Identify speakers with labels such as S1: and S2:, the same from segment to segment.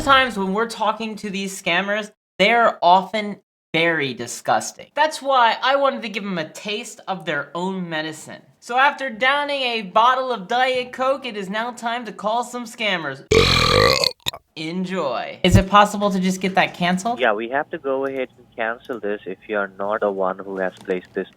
S1: of times when we're talking to these scammers, they're often very disgusting. That's why I wanted to give them a taste of their own medicine. So after downing a bottle of Diet Coke, it is now time to call some scammers. Enjoy. Is it possible to just get that canceled?
S2: Yeah, we have to go ahead and cancel this if you're not the one who has placed this.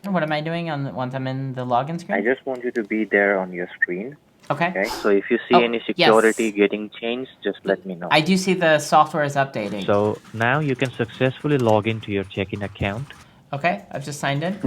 S1: What am I doing once I'm in the login screen?
S2: I just want you to be there on your screen.
S1: Okay.
S2: Okay. So if you see any security getting changed, just let me know.
S1: I do see the software is updating.
S3: So now you can successfully log into your checking account.
S1: Okay, I've just signed in.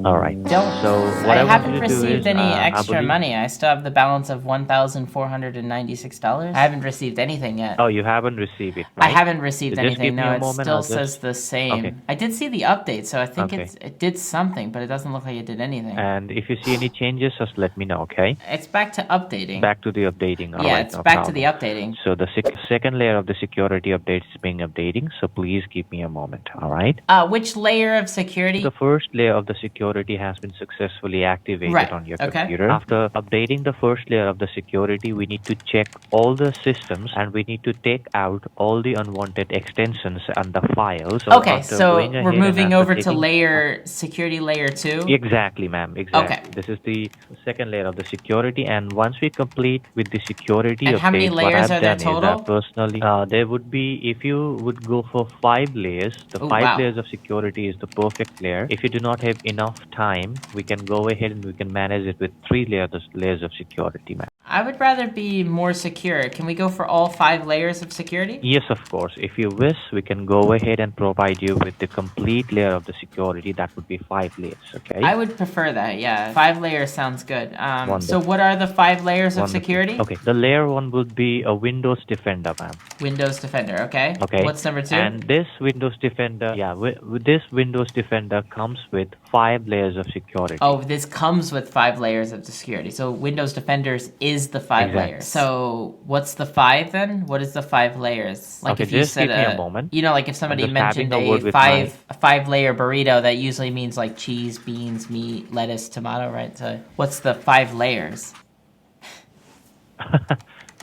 S3: All right.
S1: I haven't received any extra money. I still have the balance of $1,496. I haven't received anything yet.
S3: Oh, you haven't received it, right?
S1: I haven't received anything. No, it still
S3: says
S1: says the same.
S3: Okay.
S1: I did see the update, so I think it did something, but it doesn't look like it did anything.
S3: And if you see any changes, just let me know, okay?
S1: It's back to updating.
S3: Back to the updating. All
S1: yeah,
S3: right,
S1: it's
S3: no
S1: back
S3: problem.
S1: to the updating.
S3: So the second layer of the security update is being updating, so please give me a moment, all right?
S1: Which layer of security?
S3: The first layer of the security has been successfully activated on your computer. After updating the first layer of the security, we need to check all the systems and we need to take out all the unwanted extensions and the files.
S1: So we're moving over to security layer 2?
S3: Exactly, ma'am. Exactly.
S1: Okay.
S3: This is the second layer of the security, and once we complete with the security
S1: and
S3: update,
S1: how many layers are there total?
S3: Personally, there would be, if you would go for 5 layers, the 5 layers of security is the perfect layer. If you do not have enough time, we can go ahead and we can manage it with 3 layers of security, ma'am.
S1: I would rather be more secure. Can we go for all 5 layers of security?
S3: Yes, of course. If you wish, we can go ahead and provide you with the complete layer of the security. That would be 5 layers, okay?
S1: I would prefer that, yeah. 5 layers sounds good. So what are the 5 layers of security?
S3: Okay, the layer 1 would be a Windows Defender, ma'am.
S1: Windows Defender, okay.
S3: Okay.
S1: What's number 2?
S3: And this Windows Defender, with this Windows Defender comes with 5 layers of security.
S1: Oh, this comes with 5 layers of security. So Windows Defenders is the 5 layers. So what's the 5 then? What is the 5 layers? Like if you
S3: just
S1: said
S3: give me a moment.
S1: You know, like if somebody mentioned a 5-layer burrito, that usually means like cheese, beans, meat, lettuce, tomato, right? So what's the 5 layers?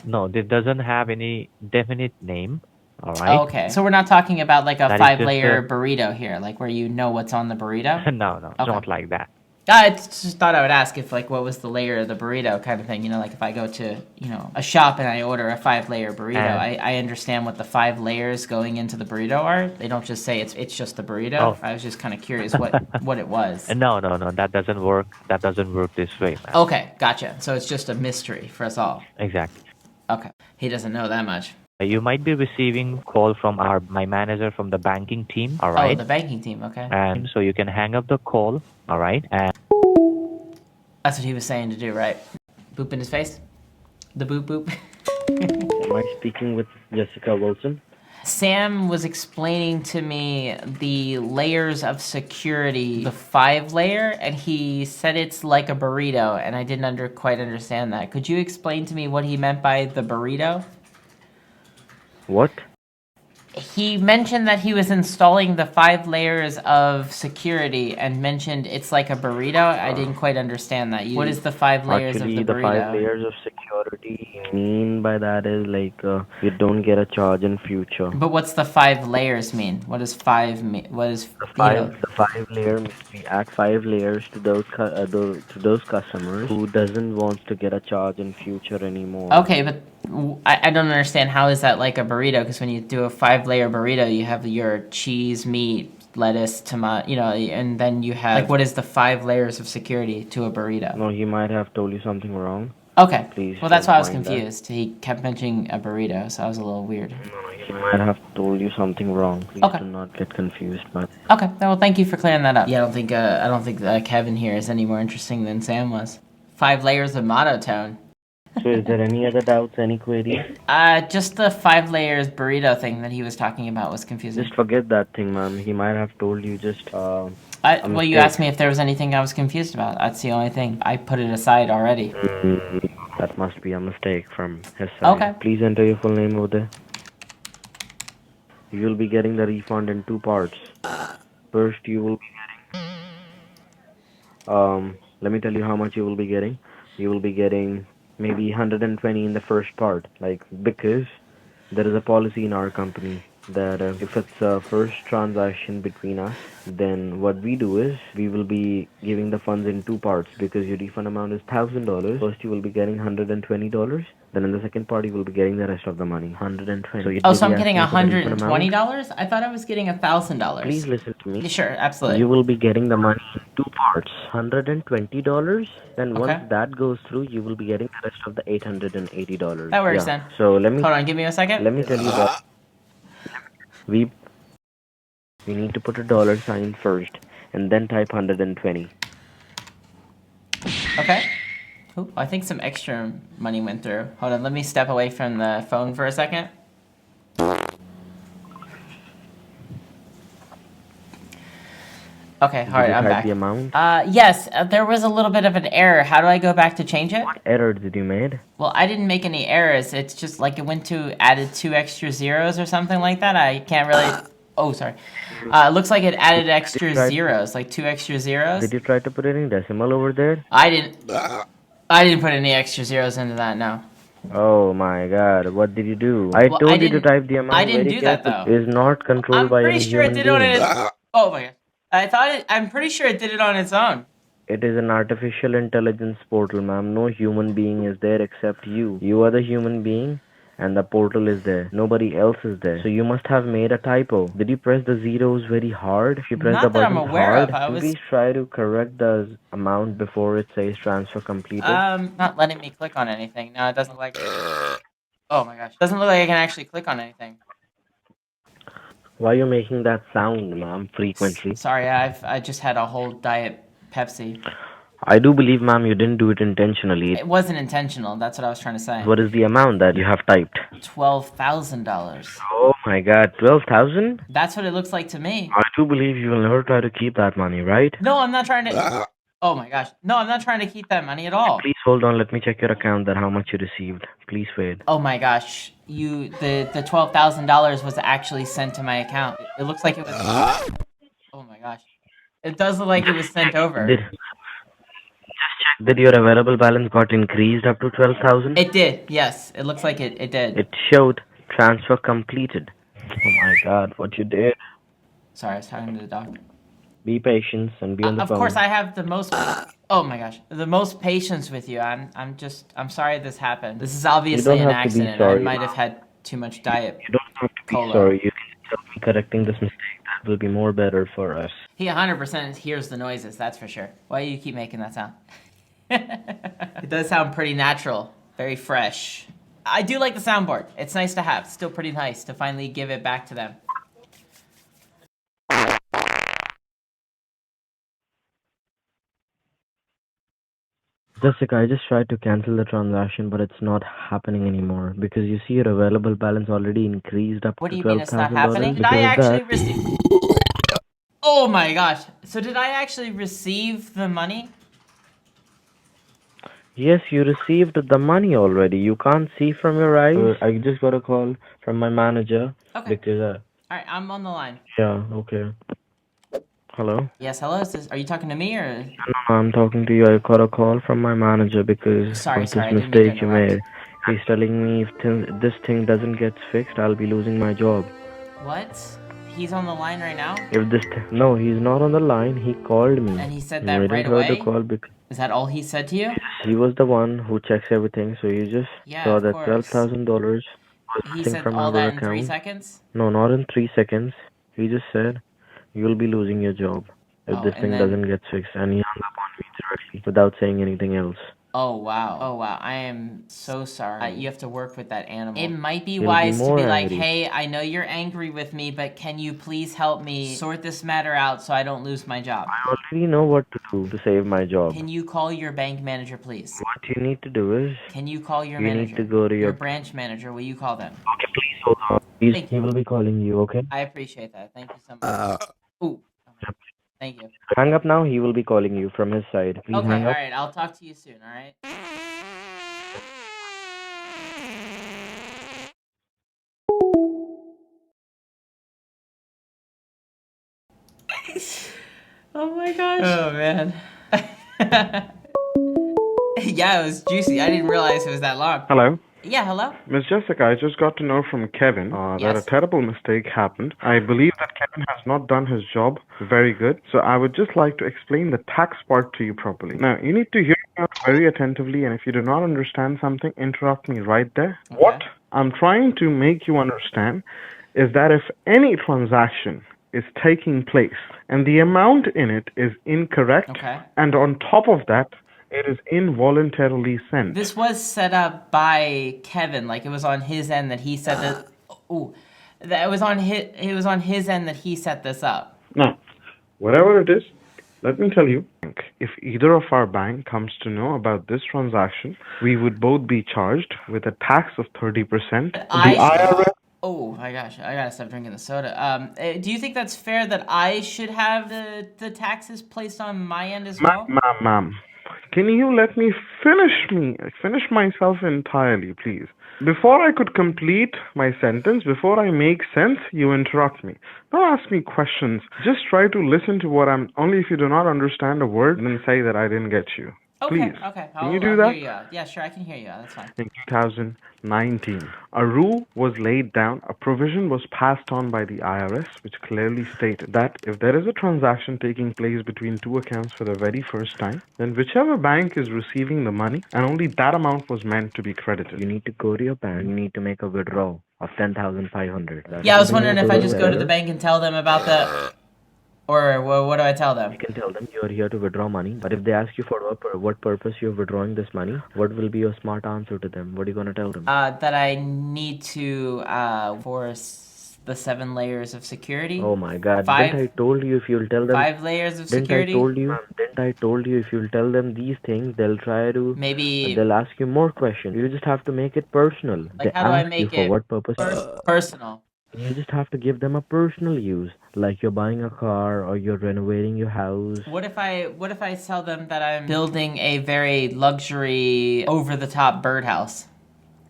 S3: No, this doesn't have any definite name. All right.
S1: Oh, okay. So we're not talking about like a 5-layer burrito here, like where you know what's on the burrito?
S3: No, it's not like that.
S1: I just thought I would ask if like what was the layer of the burrito kind of thing. You know, like if I go to, you know, a shop and I order a 5-layer burrito, I understand what the 5 layers going into the burrito are. They don't just say it's just the burrito. Oh. I was just kind of curious what it was.
S3: No, that doesn't work. That doesn't work this way, man.
S1: Okay, gotcha. So it's just a mystery for us all.
S3: Exactly.
S1: Okay. He doesn't know that much.
S3: You might be receiving call from my manager from the banking team, all right?
S1: Oh, the banking team, okay.
S3: And so you can hang up the call, all right? And
S1: that's what he was saying to do, right? Boop in his face? The boop boop?
S4: Am I speaking with Jessica Wilson?
S1: Sam was explaining to me the layers of security, the 5-layer, and he said it's like a burrito, and I didn't quite understand that. Could you explain to me what he meant by the burrito?
S4: What?
S1: He mentioned that he was installing the 5 layers of security and mentioned it's like a burrito. I didn't quite understand that. What is the 5 layers of the burrito?
S4: The 5 layers of security mean by that is like you don't get a charge in future.
S1: But what's the 5 layers mean? What does 5 mean? What is
S4: the 5 layer means we add 5 layers to those customers who doesn't want to get a charge in future anymore.
S1: Okay, but I don't understand how is that like a burrito, because when you do a 5-layer burrito, you have your cheese, meat, lettuce, tomato, you know, and then you have like what is the 5 layers of security to a burrito?
S4: No, he might have told you something wrong.
S1: Okay.
S4: Please.
S1: Well, that's why I was confused. He kept mentioning a burrito, so I was a little weird.
S4: No, he might have told you something wrong. Please do not get confused. But
S1: okay. Well, thank you for clearing that up. Yeah, I don't think Kevin here is any more interesting than Sam was. 5 layers of monotone.
S4: So is there any other doubts, any queries?
S1: Just the 5 layers burrito thing that he was talking about was confusing.
S4: Just forget that thing, man. He might have told you just
S1: well, you asked me if there was anything I was confused about. That's the only thing. I put it aside already.
S4: That must be a mistake from his side.
S1: Okay.
S4: Please enter your full name over there. You will be getting the refund in 2 parts. First, you will be getting... let me tell you how much you will be getting. You will be getting maybe 120 in the first part, like, because there is a policy in our company that if it's a first transaction between us, then what we do is we will be giving the funds in two parts, because your refund amount is $1,000. First, you will be getting $120. Then in the second part, you will be getting the rest of the money, 120. So you'd
S1: Oh, so I'm getting
S4: asking for the refund amount?
S1: $120? I thought I was getting $1,000.
S4: Please listen to me.
S1: Sure, absolutely.
S4: You will be getting the money in two parts, $120. Then once
S1: Okay.
S4: that goes through, you will be getting the rest of the $880.
S1: That works
S4: Yeah.
S1: then.
S4: So let me
S1: Hold on, give me a second.
S4: let me tell you that we we need to put a dollar sign first and then type 120.
S1: Okay. Ooh, I think some extra money went through. Hold on, let me step away from the phone for a second. Okay, alright, I'm back.
S4: The amount?
S1: Yes, there was a little bit of an error. How do I go back to change it?
S4: What error did you made?
S1: Well, I didn't make any errors. It's just like it went to added 2 extra zeros or something like that. I can't really... Oh, sorry. It looks like it added extra zeros, like 2 extra zeros.
S4: Did you try to put any decimal over there?
S1: I didn't put any extra zeros into that, no.
S4: Oh my god, what did you do? I told you to type the amount.
S1: I didn't do that, though.
S4: It is not controlled by any human being.
S1: Oh my god. I'm pretty sure it did it on its own.
S4: It is an artificial intelligence portal, ma'am. No human being is there except you. You are the human being, and the portal is there. Nobody else is there. So you must have made a typo. Did you press the zeros very hard? If you press the button hard, please try to correct the amount before it says transfer completed.
S1: Not letting me click on anything. No, it doesn't look like... Oh my gosh. Doesn't look like I can actually click on anything.
S4: Why are you making that sound, ma'am, frequently?
S1: Sorry, I just had a whole Diet Pepsi.
S4: I do believe, ma'am, you didn't do it intentionally.
S1: It wasn't intentional. That's what I was trying to say.
S4: What is the amount that you have typed?
S1: $12,000.
S4: Oh my god, 12,000?
S1: That's what it looks like to me.
S4: I do believe you will never try to keep that money, right?
S1: No, I'm not trying to... Oh my gosh. No, I'm not trying to keep that money at all.
S4: Please hold on, let me check your account that how much you received. Please wait.
S1: Oh my gosh. The $12,000 was actually sent to my account. It looks like it was... Oh my gosh. It does look like it was sent over.
S4: Did your available balance got increased up to 12,000?
S1: It did, yes. It looks like it did.
S4: It showed transfer completed. Oh my god, what you did.
S1: Sorry, I was talking to the doctor.
S4: Be patient and be on the phone.
S1: Of course, I have the most... Oh my gosh. The most patience with you. I'm sorry this happened. This is obviously an accident. I might have had too much diet.
S4: You don't have to be sorry. You can help me correcting this mistake. That will be more better for us.
S1: He 100% hears the noises, that's for sure. Why do you keep making that sound? It does sound pretty natural. Very fresh. I do like the soundboard. It's nice to have. Still pretty nice to finally give it back to them.
S4: Jessica, I just tried to cancel the transaction, but it's not happening anymore because you see your available balance already increased up to $12,000.
S1: What do you mean it's not happening? Did I actually receive... Oh my gosh. So did I actually receive the money?
S4: Yes, you received the money already. You can't see from your eyes. I just got a call from my manager.
S1: Okay.
S4: Because,
S1: Alright, I'm on the line.
S4: Yeah, okay. Hello?
S1: Yes, hello? Are you talking to me or?
S4: No, I'm talking to you. I got a call from my manager because of this mistake you made. He's telling me if this thing doesn't get fixed, I'll be losing my job.
S1: What? He's on the line right now?
S4: No, he's not on the line. He called me.
S1: And he said that right away?
S4: The call
S1: Is that all he said to you?
S4: He was the one who checks everything, so you just saw that $12,000
S1: he said from all that account. In 3 seconds?
S4: No, not in 3 seconds. He just said, you'll be losing your job if this thing doesn't get fixed. And he hung up on me directly without saying anything else.
S1: Oh, wow. Oh, wow. I am so sorry. You have to work with that animal. It might be wise to be like, hey, I know you're angry with me, but can you please help me sort this matter out so I don't lose my job?
S4: I already know what to do to save my job.
S1: Can you call your bank manager, please?
S4: What you need to do is...
S1: Can you call your manager?
S4: You need to go to
S1: your branch manager. Will you call them?
S4: Okay, please hold on. He will be calling you, okay?
S1: I appreciate that. Thank you so much. Ooh. Thank you.
S4: Hang up now. He will be calling you from his side. Please hang up.
S1: Alright. I'll talk to you soon, alright? Oh my gosh. Oh man. Yeah, it was juicy. I didn't realize it was that long.
S5: Hello.
S1: Yeah, hello?
S5: Miss Jessica, I just got to know from Kevin that a
S1: Yes.
S5: terrible mistake happened. I believe that Kevin has not done his job very good, so I would just like to explain the tax part to you properly. Now, you need to hear me out very attentively, and if you do not understand something, interrupt me right there.
S1: Okay.
S5: What I'm trying to make you understand is that if any transaction is taking place and the amount in it is incorrect,
S1: Okay.
S5: and on top of that, it is involuntarily sent.
S1: This was set up by Kevin. Like, it was on his end that he set this. Ooh, that it was on his end that he set this up.
S5: Now, whatever it is, let me tell you, if either of our bank comes to know about this transaction, we would both be charged with a tax of 30%. The IRS.
S1: Oh my gosh, I gotta stop drinking the soda. Do you think that's fair that I should have the taxes placed on my end as well?
S5: Ma'am, can you let me finish myself entirely, please? Before I could complete my sentence, before I make sense, you interrupt me. Don't ask me questions. Just try to listen to what I'm. Only if you do not understand a word, then say that I didn't get you.
S1: Okay,
S5: Please.
S1: okay.
S5: Can you do that?
S1: Hear you out. Yeah, sure, I can hear you out. That's fine.
S5: In 2019, a rule was laid down, a provision was passed on by the IRS, which clearly stated that if there is a transaction taking place between two accounts for the very first time, then whichever bank is receiving the money, and only that amount was meant to be credited.
S4: You need to go to your bank. You need to make a withdrawal of 10,500.
S1: Yeah, I was wondering if I just go to the bank and tell them about the... Or what do I tell them?
S4: You can tell them you are here to withdraw money, but if they ask you for what purpose you're withdrawing this money, what will be your smart answer to them? What are you going to tell them?
S1: That I need to force the 7 layers of security.
S4: Oh my god.
S1: Five,
S4: didn't I told you if you'll tell them
S1: 5 layers of security?
S4: Didn't I told you if you'll tell them these things, they'll try to...
S1: Maybe...
S4: They'll ask you more questions. You just have to make it personal.
S1: Like,
S4: they
S1: how do I
S4: ask
S1: make
S4: you
S1: it
S4: for what purpose?
S1: personal?
S4: You just have to give them a personal use, like you're buying a car or you're renovating your house.
S1: What if I tell them that I'm building a very luxury, over-the-top birdhouse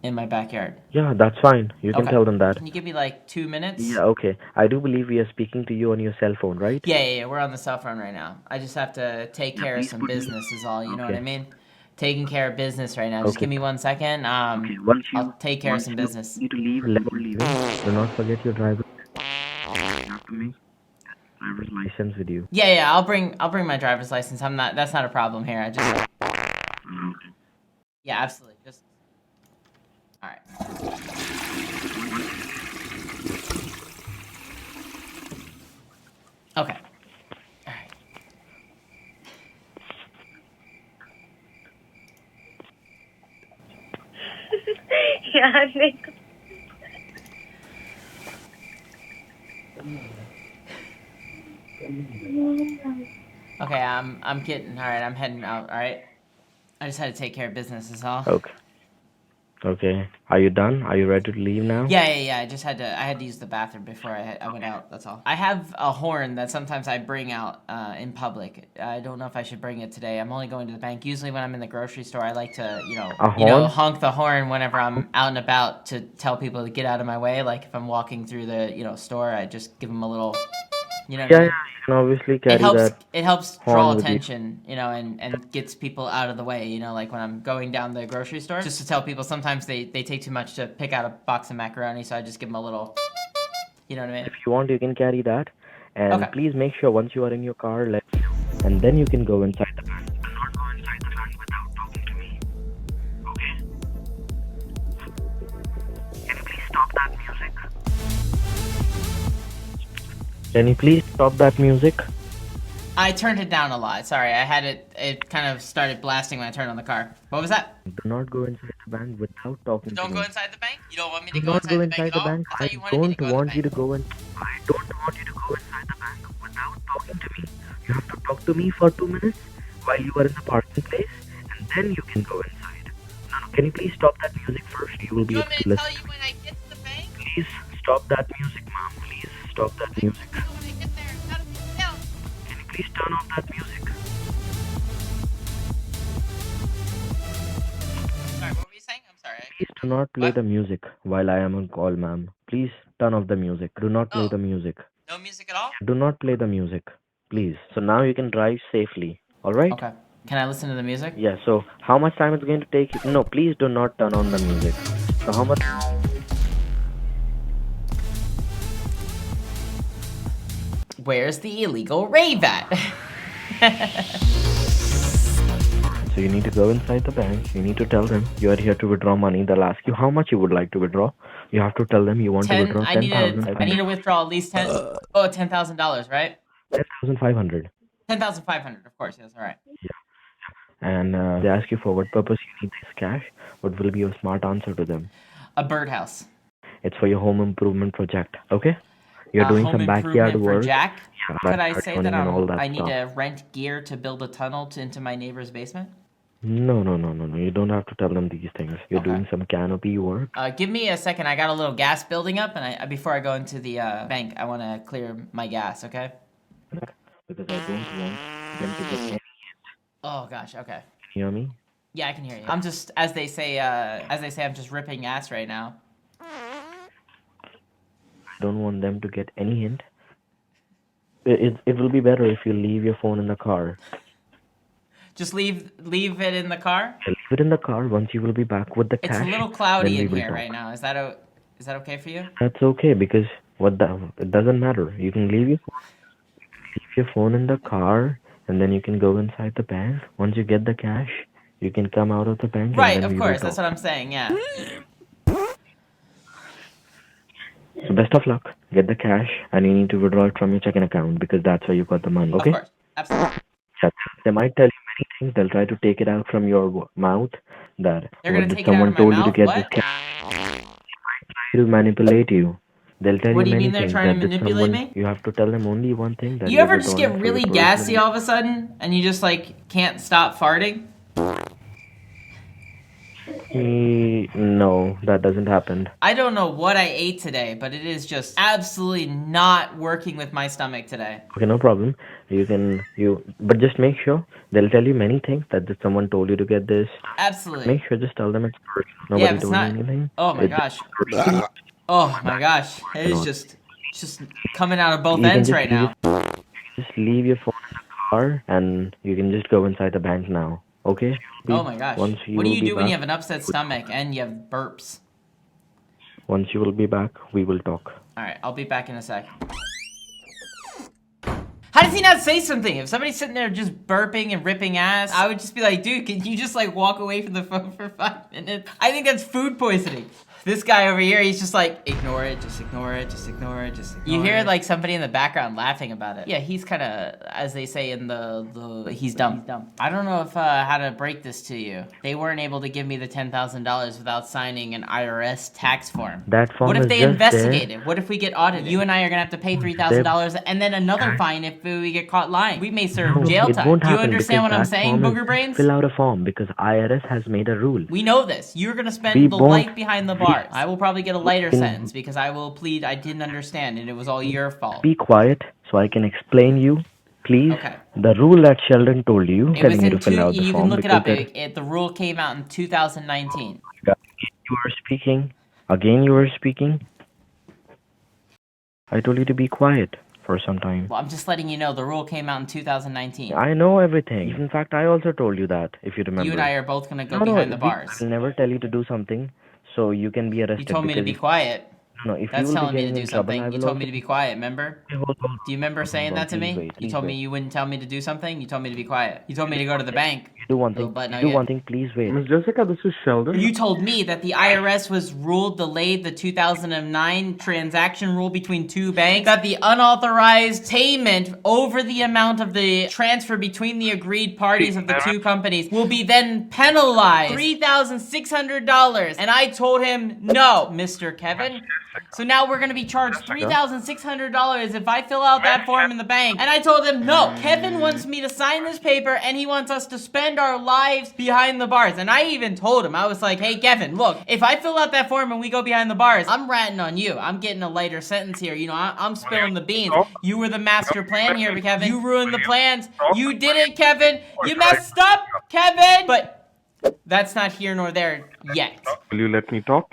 S1: in my backyard?
S4: Yeah, that's fine. You can tell them that.
S1: Can you give me like 2 minutes?
S4: Yeah, okay. I do believe we are speaking to you on your cell phone, right?
S1: Yeah, we're on the cell phone right now. I just have to take care of some business is all, you know what I mean? Taking care of business right now. Just give me 1 second. I'll take care of some business.
S4: You need to leave, leaving. Do not forget your driver's license with you.
S1: Yeah, I'll bring my driver's license. That's not a problem here. I just Yeah, absolutely. Just all right. Okay. All right.
S6: यार देखो
S1: Okay, I'm getting all right. I'm heading out. All right. I just had to take care of business. Is all.
S4: Okay. Are you done? Are you ready to leave now?
S1: Yeah. I had to use the bathroom before I went out. That's all. I have a horn that sometimes I bring out in public. I don't know if I should bring it today. I'm only going to the bank. Usually when I'm in the grocery store, I like to, honk the horn whenever I'm out and about to tell people to get out of my way. Like if I'm walking through the, store, I just give them a little,
S4: Yeah, you can obviously carry that.
S1: It helps draw attention, and gets people out of the way, like when I'm going down the grocery store. Just to tell people sometimes they take too much to pick out a box of macaroni, so I just give them a little, you know what I mean?
S4: If you want, you can carry that. And please make sure once you are in your car, and then you can go inside the bank. Do not go inside the bank without talking to me. Okay? Can you please stop that music? Can you please stop that music?
S1: I turned it down a lot. Sorry, I had it kind of started blasting when I turned on the car. What was that?
S4: Do not go inside the bank without talking to me.
S1: Don't go inside the bank? You don't want me to
S4: Do
S1: go
S4: not
S1: inside
S4: go
S1: the bank
S4: inside
S1: at
S4: the
S1: all?
S4: bank.
S1: I thought you
S4: I
S1: wanted me to
S4: don't
S1: go
S4: want
S1: to
S4: you
S1: the
S4: to go in. I don't want you to go inside the bank without talking to me. You have to talk to me for 2 minutes while you are in the parking place, and then you can go inside. No, can you please stop that music first? You will be able to listen.
S1: Tell you when I get to the bank?
S4: Please stop that music, ma'am. Please stop that music.
S1: When I get there, how do you tell?
S4: Can you please turn off that music?
S1: Sorry, what were you saying? I'm sorry.
S4: Please do not play the music while I am on call, ma'am. Please turn off the music. Do not play the music.
S1: No music at all?
S4: Do not play the music, please. So now you can drive safely. All right?
S1: Okay. Can I listen to the music?
S4: Yeah, so how much time it's going to take? No, please do not turn on the music. So how much?
S1: Where's the illegal rave at?
S4: So you need to go inside the bank. You need to tell them you are here to withdraw money. They'll ask you how much you would like to withdraw. You have to tell them you want to withdraw 10,000.
S1: I need to withdraw at least $10,000, right?
S4: 10,500.
S1: 10,500, of course. Yes, all right.
S4: Yeah. And they ask you for what purpose you need this cash. What will be your smart answer to them?
S1: A birdhouse.
S4: It's for your home improvement project. Okay. You're doing some backyard work.
S1: Jack?
S4: Yeah,
S1: could I say that I need
S4: stuff.
S1: to rent gear to build a tunnel into my neighbor's basement?
S4: No. You don't have to tell them these things. You're doing some canopy work.
S1: Give me a second. I got a little gas building up, and before I go into the bank, I want to clear my gas, okay?
S4: Because I don't want them to get any.
S1: Oh, gosh, okay.
S4: Can you hear me?
S1: Yeah, I can hear you. I'm just, as they say, I'm just ripping ass right now.
S4: I don't want them to get any hint. It will be better if you leave your phone in the car.
S1: Just leave it in the car?
S4: Leave it in the car. Once you will be back with the cash.
S1: It's a little cloudy in here right now. Is that okay for you?
S4: That's okay because it doesn't matter. You can leave your phone in the car, and then you can go inside the bank. Once you get the cash, you can come out of the bank.
S1: Right, of course. That's what I'm saying. Yeah.
S4: So best of luck. Get the cash, and you need to withdraw it from your checking account because that's where you got the money. Okay?
S1: Of course, absolutely.
S4: They might tell you many things. They'll try to take it out from your mouth. That
S1: they're gonna take it out of my mouth.
S4: You to get
S1: what?
S4: This cash. They might try to manipulate you. They'll tell
S1: what
S4: you
S1: do you
S4: many
S1: mean they're
S4: things.
S1: trying to manipulate me?
S4: You have to tell them only one thing. That
S1: you ever just get really gassy all of a sudden, and you just like can't stop farting?
S4: No, that doesn't happen.
S1: I don't know what I ate today, but it is just absolutely not working with my stomach today.
S4: Okay, no problem. But just make sure they'll tell you many things that someone told you to get this.
S1: Absolutely.
S4: Make sure just tell them it's personal. Nobody told you anything.
S1: Oh my gosh. Oh my gosh. It is just coming out of both ends right now.
S4: Just leave your phone in the car and you can just go inside the bank now. Okay?
S1: Oh my gosh. What do you do when you have an upset stomach and you have burps?
S4: Once you will be back, we will talk.
S1: Alright, I'll be back in a sec. How does he not say something? If somebody's sitting there just burping and ripping ass, I would just be like, dude, can you just like walk away from the phone for 5 minutes? I think that's food poisoning. This guy over here, he's just like, ignore it, just ignore it, just ignore it, just ignore it. You hear like somebody in the background laughing about it. Yeah, he's kind of, as they say in he's dumb. I don't know if how to break this to you. They weren't able to give me the $10,000 without signing an IRS tax form.
S4: That form
S1: What if
S4: is
S1: they
S4: just
S1: investigate
S4: there.
S1: it? What if we get audited? You and I are gonna have to pay $3,000 and then another fine if we get caught lying. We may serve jail time. Do you understand what I'm saying, booger brains?
S4: Fill out a form because IRS has made a rule.
S1: We know this. You're gonna spend the life behind the bars. I will probably get a lighter sentence because I will plead I didn't understand and it was all your fault.
S4: Be quiet so I can explain you, please.
S1: Okay.
S4: The rule that Sheldon told you, telling you to fill out the form.
S1: You can look it up. The rule came out in 2019.
S4: You were speaking. Again, you were speaking. I told you to be quiet for some time.
S1: Well, I'm just letting you know the rule came out in 2019.
S4: I know everything. In fact, I also told you that, if you remember.
S1: You and I are both going to go behind the bars.
S4: I'll never tell you to do something, so you can be arrested.
S1: You told me to be quiet.
S4: No, if
S1: That's
S4: you will
S1: telling
S4: be
S1: me to do something. You told me to be quiet, remember? Do you remember saying that to me? You told me you wouldn't tell me to do something. You told me to be quiet. You told me to go to the bank.
S4: Do one thing. Do one thing, please wait.
S5: Miss Jessica, this is Sheldon.
S1: You told me that the IRS was delayed the 2009 transaction rule between two banks, that the unauthorized payment over the amount of the transfer between the agreed parties of the two companies will be then penalized $3,600. And I told him, no, Mr. Kevin. So now we're gonna be charged $3,600 if I fill out that form in the bank. And I told him, no, Kevin wants me to sign this paper and he wants us to spend our lives behind the bars. And I even told him, I was like, hey, Kevin, look, if I fill out that form and we go behind the bars, I'm ratting on you. I'm getting a lighter sentence here. You know, I'm spilling the beans. You were the master plan here, Kevin. You ruined the plans. You did it, Kevin. You messed up, Kevin. But that's not here nor there yet.
S5: Will you let me talk?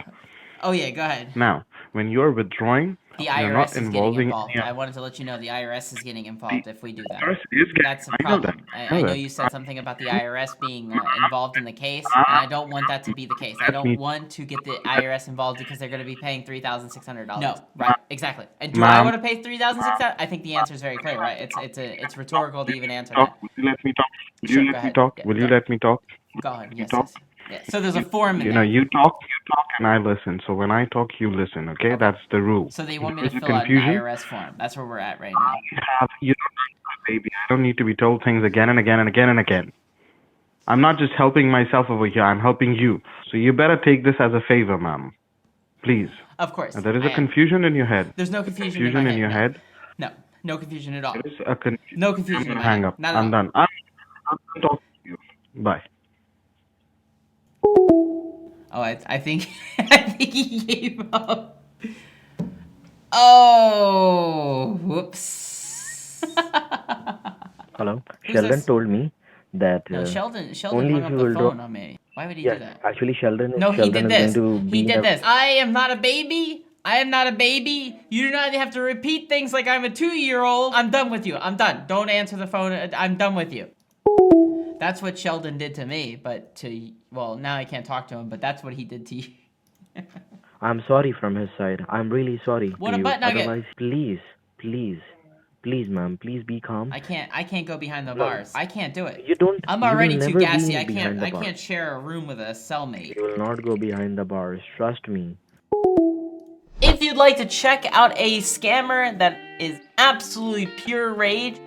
S1: Oh, yeah, go ahead.
S5: Now, when you're withdrawing,
S1: The
S5: you're
S1: IRS
S5: not
S1: is getting
S5: involving
S1: involved.
S5: any
S1: I wanted to let you know the IRS is getting involved if we do that.
S5: IRS is getting,
S1: That's a
S5: I know that.
S1: problem.
S5: I
S1: I
S5: know
S1: know
S5: that.
S1: you said something about the IRS being involved in the case, and I don't want that to be the case. I don't want to get the IRS involved because they're going to be paying $3,600. No, right, exactly. And do I want to pay $3,600? I think the answer is very clear, right? It's rhetorical to even answer that.
S5: Will you let me talk? Will
S1: Sure,
S5: you
S1: go
S5: let me
S1: ahead.
S5: talk?
S1: Yeah,
S5: Will you let me talk?
S1: Go ahead. Yes,
S5: talk?
S1: yes. Yeah. So there's a form in
S5: You
S1: there.
S5: know, you talk, and I listen. So when I talk, you listen. Okay, that's the rule.
S1: So they want me to
S5: There's a
S1: fill out an
S5: confusion.
S1: IRS form. That's where we're at right now.
S5: You don't, baby. I don't need to be told things again and again and again and again. I'm not just helping myself over here. I'm helping you. So you better take this as a favor, ma'am. Please.
S1: Of course.
S5: There is a confusion in your head.
S1: There's no confusion in my head.
S5: Your
S1: no.
S5: head.
S1: No, no confusion at all.
S5: There is a confusion.
S1: No confusion in my
S5: hang
S1: head.
S5: up.
S1: Not at
S5: I'm
S1: all.
S5: done. I'm talking to you. Bye.
S1: Oh, I think I think he gave up. Oh, whoops.
S4: Hello.
S1: Who's
S4: Sheldon
S1: this?
S4: told me that
S1: No, Sheldon
S4: only
S1: hung
S4: if
S1: up
S4: you
S1: the
S4: will
S1: phone
S4: drop.
S1: on me. Why would he
S4: Yes,
S1: do that?
S4: actually, Sheldon.
S1: No, he
S4: Sheldon
S1: did
S4: is
S1: this.
S4: going to be
S1: He did
S4: in a-
S1: this. I am not a baby. I am not a baby. You do not have to repeat things like I'm a 2-year-old. I'm done with you. I'm done. Don't answer the phone. I'm done with you. That's what Sheldon did to me, but well, now I can't talk to him, but that's what he did to you.
S4: I'm sorry from his side. I'm really sorry.
S1: What
S4: to
S1: a
S4: you.
S1: butt nugget.
S4: Otherwise, please, ma'am, please be calm.
S1: I can't go behind the bars. I can't do it.
S4: You don't.
S1: I'm
S4: you will
S1: already too
S4: never be
S1: gassy. I
S4: behind the bars.
S1: can't share a room with a cellmate.
S4: You will not go behind the bars. Trust me.
S1: If you'd like to check out a scammer that is absolutely pure rage,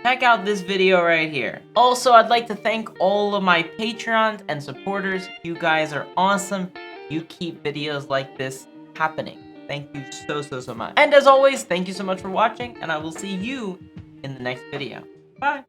S1: check out this video right here. Also, I'd like to thank all of my Patreons and supporters. You guys are awesome. You keep videos like this happening. Thank you so much. And as always, thank you so much for watching, and I will see you in the next video. Bye.